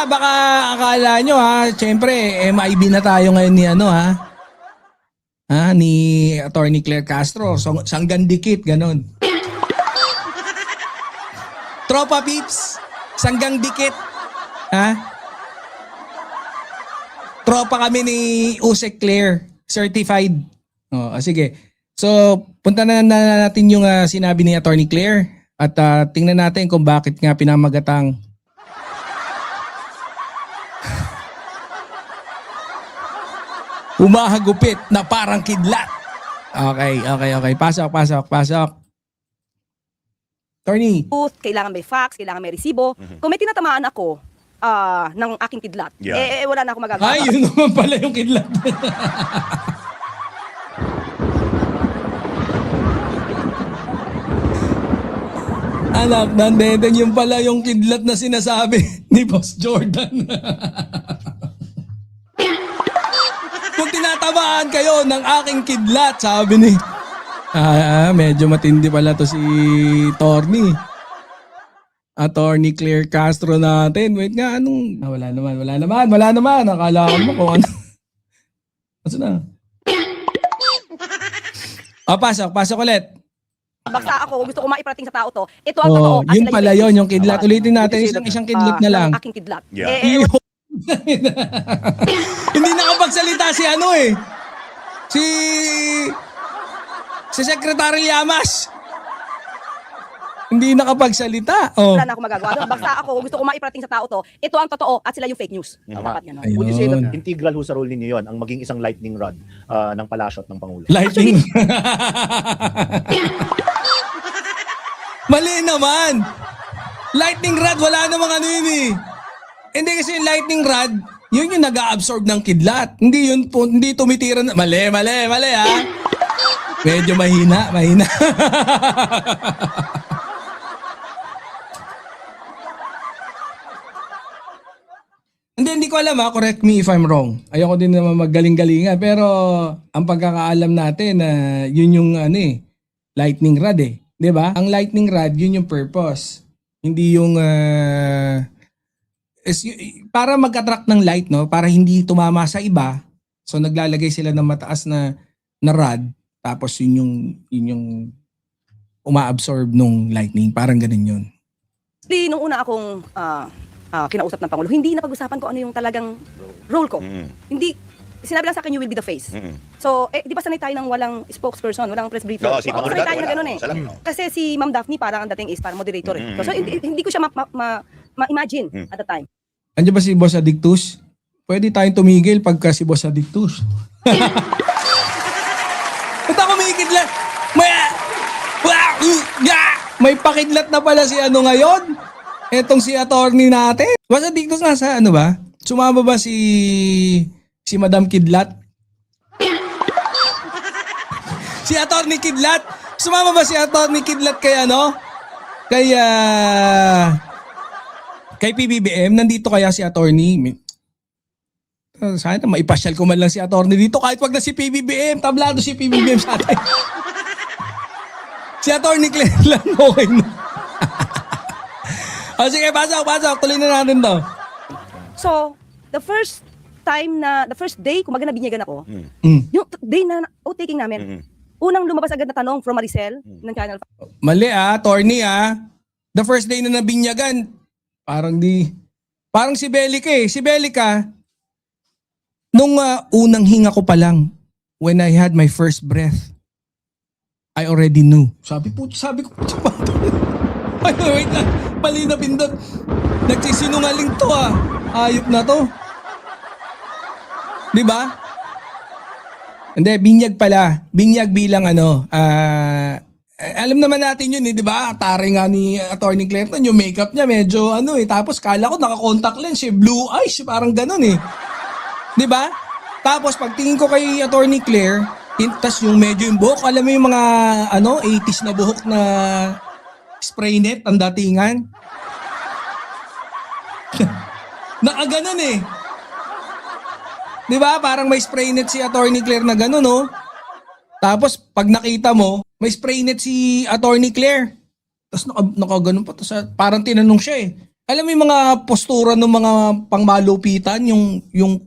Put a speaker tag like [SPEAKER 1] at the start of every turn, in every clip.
[SPEAKER 1] Baka akala nyo syempre MIB na tayo ngayon ni ni Attorney Claire Castro. So, sanggan dikit, ganon. Tropa peeps, sanggang dikit. Tropa kami ni Usek Claire, certified. Sige. So, punta na natin yung sinabi ni Attorney Claire at tingnan natin kung bakit nga pinamagatang humahagupit na parang kidlat. Okay. Pasok. Attorney.
[SPEAKER 2] Kailangan may fax, kailangan may resibo. Kung may tinatamaan ako ng aking kidlat, wala na ako magagawa.
[SPEAKER 1] Ay, yun naman pala yung kidlat. Anak, nandeden yung pala yung kidlat na sinasabi ni Boss Jordan. Kung tinatamaan kayo ng aking kidlat, sabi ni medyo matindi pala to si Attorney Claire Castro natin. Wait nga, anong... wala naman. Akala ko mo kung ano. Asa na? Pasok ulit.
[SPEAKER 2] Basta ako, gusto ko maiparating sa tao to. Ito ang totoo.
[SPEAKER 1] Yun pala yun, yung kidlat. Ulitin natin, isang kidlat na lang.
[SPEAKER 2] Aking kidlat.
[SPEAKER 1] Hindi nakapagsalita si si Secretary Llamas. Hindi nakapagsalita.
[SPEAKER 2] Wala na ako magagawa doon. Basta ako, gusto ko maiparating sa tao to. Ito ang totoo at sila yung fake news. Dapat ganun.
[SPEAKER 3] Would you say that integral ho sa role ninyo yun, ang maging isang lightning rod ng palasyo at ng Pangulo?
[SPEAKER 1] Lightning. Mali naman. Lightning rod, wala namang yun eh. Hindi kasi yung lightning rod, yun yung nag-a-absorb ng kidlat. Hindi yun po, hindi tumitira na. Mali Medyo mahina. Hindi ko alam correct me if I'm wrong. Ayoko din naman maggaling-galingan. Pero ang pagkakaalam natin na yun yung lightning rod eh. 'Di ba? Ang lightning rod, yun yung purpose. Hindi yung para mag-attract ng light, no? Para hindi tumama sa iba. So naglalagay sila ng mataas na rod, tapos yun yung uma-absorb nung lightning. Parang ganun yun.
[SPEAKER 2] Nung una akong kinausap ng Pangulo, hindi na pag-usapan ko ano yung talagang role ko. Hindi, sinabi lang sa akin, you will be the face. So, di ba sanay tayo ng walang spokesperson, walang press briefer?
[SPEAKER 4] Oo, si Pangulo
[SPEAKER 2] sanay tayo
[SPEAKER 4] dati
[SPEAKER 2] na gano'n
[SPEAKER 4] wala.
[SPEAKER 2] Kasi si Ma'am Daphne parang ang dating is parang moderator eh. So, hindi ko siya ma-imagine at the time.
[SPEAKER 1] Andiyan ba si Boss Adictus? Pwede tayong tumigil pagka si Boss Adictus. Ba't ako may kidlat? May pakidlat na pala si ngayon? Etong si attorney natin. Boss Adictus, nasa ba? Sumama ba si Madam Kidlat? Si Attorney Kidlat? Sumama ba si Attorney Kidlat kay kay PBBM? Nandito kaya si Attorney? Sana maipasyal ko man lang si Attorney dito kahit wag na si PBBM. Tablado si PBBM sa atin. Si Attorney Claire lang, okay na. Sige, pasok. Tuloy na natin to.
[SPEAKER 2] So, the first day, kung nabinyagan ako, yung day na outtaking namin, unang lumabas agad na tanong from Maricel ng Channel 5.
[SPEAKER 1] Mali attorney The first day na nabinyagan, parang si Belica eh. Si Belica, nung unang hinga ko pa lang, when I had my first breath, I already knew. Sabi ko, ay, wait lang, mali na pindot. Nagsisinungaling to Ayop na to. Di ba? Hindi, binyag pala. Binyag bilang alam naman natin yun di ba? Tari nga ni Attorney Claire yung makeup niya medyo tapos kala ko naka-contact lens blue eyes, parang ganun Di ba? Tapos pagtingin ko kay Attorney Claire, tas yung medyo yung buhok, alam mo yung mga 80s na buhok na spray net, ang datingan. Nakaganon Di ba? Parang may spray net si Attorney Claire na gano'n, Tapos, pag nakita mo, may spray net si Attorney Claire. Tapos nakaganon pa. Tapos, parang tinanong siya Alam mo yung mga postura ng mga pangmalupitan, yung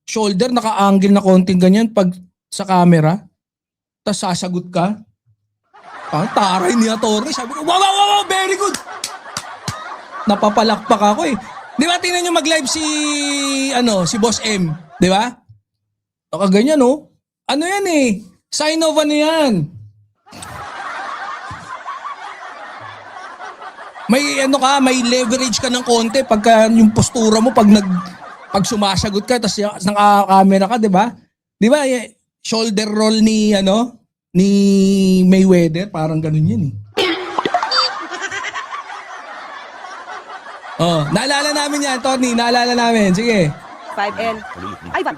[SPEAKER 1] shoulder naka-angle na konting ganyan pag sa camera. Tapos sasagot ka. Parang taray ni attorney. Sabi ko, wow, very good. Napapalakpak ako eh. Di ba, tingnan nyo mag-live si Boss M. Di ba? Nakaganyan oh. Ano yan eh? Sign of ano yan? May leverage ka ng konti pagka yung postura mo pag sumasagot ka tapos naka-camera ka, 'di ba? 'Di ba? Shoulder roll ni Mayweather, parang ganun 'yan eh. Oh, naalala namin 'yan, Tony, naalala namin. Sige.
[SPEAKER 2] 5L. Ivan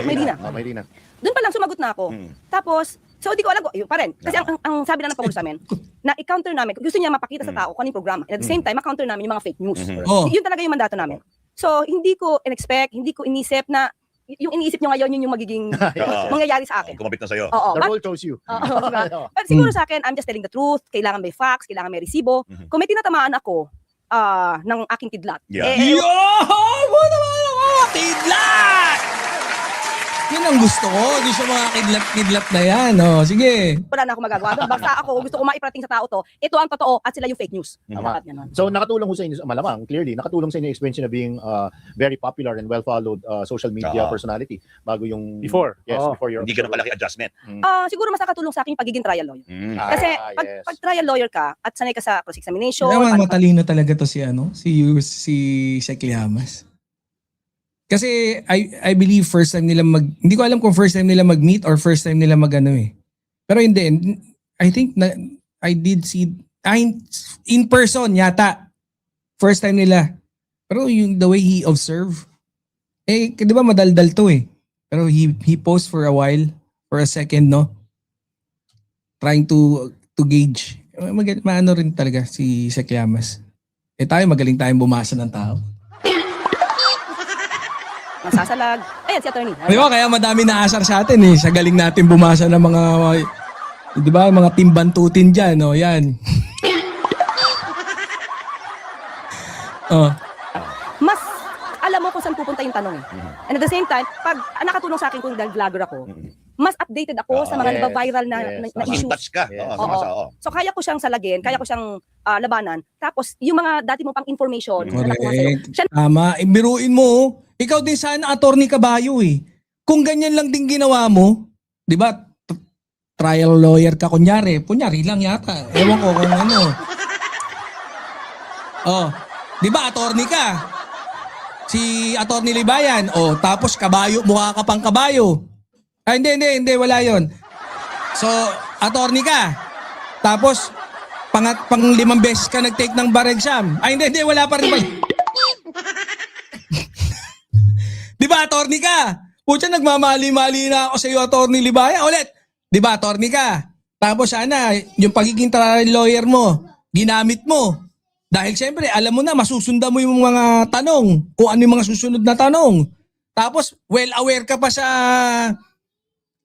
[SPEAKER 2] Mayrina.
[SPEAKER 3] Mayrina.
[SPEAKER 2] Doon pa lang sumagot na ako. Tapos, so di ko alam, yun pa rin. Kasi ang sabi na ng Pangulo sa amin, na i-counter namin, gusto niya mapakita sa tao kung ano yung programa. And at the same time, ma-counter namin yung mga fake news.
[SPEAKER 1] Oh.
[SPEAKER 2] Yun talaga yung mandato namin. So, hindi ko in-expect, hindi ko inisip na, yung iniisip nyo ngayon, yun yung magiging mangyayari sa akin.
[SPEAKER 4] Kumapit na sa'yo.
[SPEAKER 2] Oo.
[SPEAKER 3] The role chose you.
[SPEAKER 2] Oo, diba? But siguro sa akin, I'm just telling the truth. Kailangan may facts, kailangan may resibo. Kung may tinatamaan ako ng aking kidlat,
[SPEAKER 4] Yeah.
[SPEAKER 1] Yo! Mo naman ako! Kidlat! Yan ang gusto ko. Gusto mga kidlat na yan. Oh, sige.
[SPEAKER 2] wala na ako magagawa doon. Basta ako, gusto ko maiparating sa tao to, ito ang totoo at sila yung fake news.
[SPEAKER 3] Tama.
[SPEAKER 2] Dapat ganun.
[SPEAKER 3] So nakatulong ho sa inyo, malamang, clearly, nakatulong sa inyo yung experience na being very popular and well-followed social media personality bago yung...
[SPEAKER 5] Before.
[SPEAKER 3] Yes,
[SPEAKER 5] Oo.
[SPEAKER 3] before your...
[SPEAKER 4] Hindi ka na malaki adjustment.
[SPEAKER 2] Siguro mas nakatulong sa akin yung pagiging trial lawyer.
[SPEAKER 3] Ah,
[SPEAKER 2] Kasi
[SPEAKER 3] yes.
[SPEAKER 2] pag trial lawyer ka at sanay ka sa cross-examination,
[SPEAKER 1] Naman
[SPEAKER 2] paano-
[SPEAKER 1] matalino talaga to si Sec Llamas. Kasi I believe first time nila hindi ko alam kung first time nila mag-meet or first time nila mag-ano eh. Pero hindi, I think na I did see in person yata. First time nila. Pero yung the way he observe, di ba madaldal to eh. Pero he paused for a while, for a second, no? Trying to gauge. Maano rin talaga si Sec Llamas. Tayo magaling tayong bumasa ng tao.
[SPEAKER 2] masasalag. Ayan si attorney.
[SPEAKER 1] Di ba? Kaya madami na asar sa atin eh. Sa galing natin bumasa ng mga, di ba, mga timbantutin dyan. O, yan. Oh.
[SPEAKER 2] Mas alam mo kung saan pupunta yung tanong eh. And at the same time, pag nakatulong sa akin kung dahil vlogger ako, mas updated ako sa mga
[SPEAKER 3] yes,
[SPEAKER 2] nagba-viral na
[SPEAKER 3] yes.
[SPEAKER 4] In
[SPEAKER 2] issues.
[SPEAKER 4] touch ka.
[SPEAKER 3] Yes.
[SPEAKER 4] Oo,
[SPEAKER 2] Oo.
[SPEAKER 4] oo.
[SPEAKER 2] So kaya ko siyang salagin, kaya ko siyang labanan. Tapos yung mga dati mo pang information na nakuha sa'yo,
[SPEAKER 1] Correct.
[SPEAKER 2] siya
[SPEAKER 1] Tama. Biruin mo, ikaw din sana attorney kabayo eh. Kung ganyan lang din ginawa mo, di ba, trial lawyer ka kunyari lang yata. Ewan ko kung ano. Oh, di ba attorney ka? Si attorney Libayan, oh, tapos kabayo, mukha ka pang kabayo. Ay, hindi, wala yon. So, attorney ka. Tapos, pang 5 beses ka nag-take ng bar exam. Ay, hindi, wala pa rin ba? Di ba, attorney ka? Pucha, nagmamali-mali na ako sa iyo, attorney Libaya. Ulit, di ba, attorney ka? Tapos sana, yung pagiging trial lawyer mo, ginamit mo. Dahil siyempre, alam mo na, masusundan mo yung mga tanong. Kung ano yung mga susunod na tanong. Tapos, well aware ka pa sa...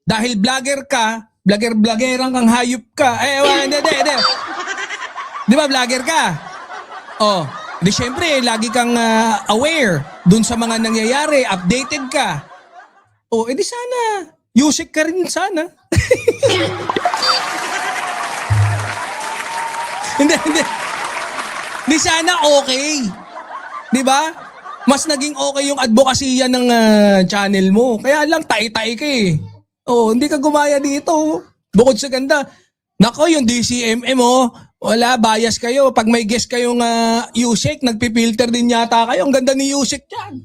[SPEAKER 1] Dahil vlogger ka, vloggerang kang hayop ka. Hindi. Di ba, vlogger ka? Oh, di syempre, lagi kang aware dun sa mga nangyayari, updated ka. Oh, edi sana, Yusek ka rin sana. Hindi. Di sana okay. Di ba? Mas naging okay yung advokasya ng channel mo. Kaya lang, tay-tay ka eh. Oh, hindi ka gumaya dito. Bukod sa ganda. Nako, yung DCMM oh. Wala, bias kayo. Pag may guest kayong Yusek, nagpipilter din yata kayo. Ang ganda ni Yusek dyan.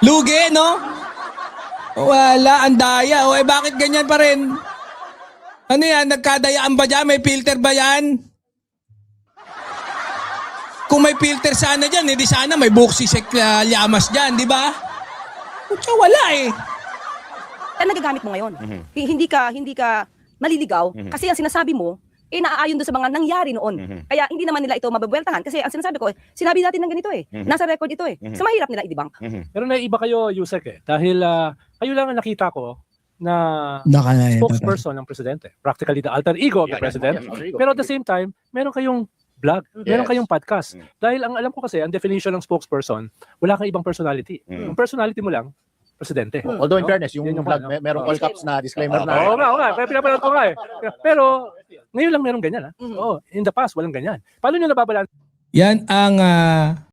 [SPEAKER 1] Lugi, no? Wala, ang daya. O, bakit ganyan pa rin? Ano yan, nagkadayaan ba dyan? May filter ba yan? Kung may filter sana dyan, di sana may buksi Sec Llamas dyan, di ba? Kutsa, wala eh.
[SPEAKER 2] Kaya nagagamit mo ngayon. Hindi ka maliligaw kasi ang sinasabi mo, naaayon doon sa mga nangyari noon. Kaya hindi naman nila ito mababueltahan kasi ang sinasabi ko, sinabi natin ng ganito eh. Nasa record ito eh. So mahirap nila i-debunk.
[SPEAKER 5] Pero naiba kayo, Yusek eh. Dahil kayo lang ang nakita ko na spokesperson ng presidente. Practically the alter ego of the president. Pero at the same time, meron kayong vlog, meron
[SPEAKER 3] Yes.
[SPEAKER 5] kayong podcast. Dahil ang alam ko kasi, ang definition ng spokesperson, wala kang ibang personality. Yung personality mo lang, presidente.
[SPEAKER 3] Although in fairness, yung
[SPEAKER 5] Yan yung
[SPEAKER 3] vlog,
[SPEAKER 5] ano.
[SPEAKER 3] merong all caps na disclaimer na.
[SPEAKER 5] Oo nga. Kaya pinapanood ko nga eh. Pero, ngayon lang meron ganyan. Oo, in the past, walang ganyan. Paano nyo nababalan?
[SPEAKER 1] Yan ang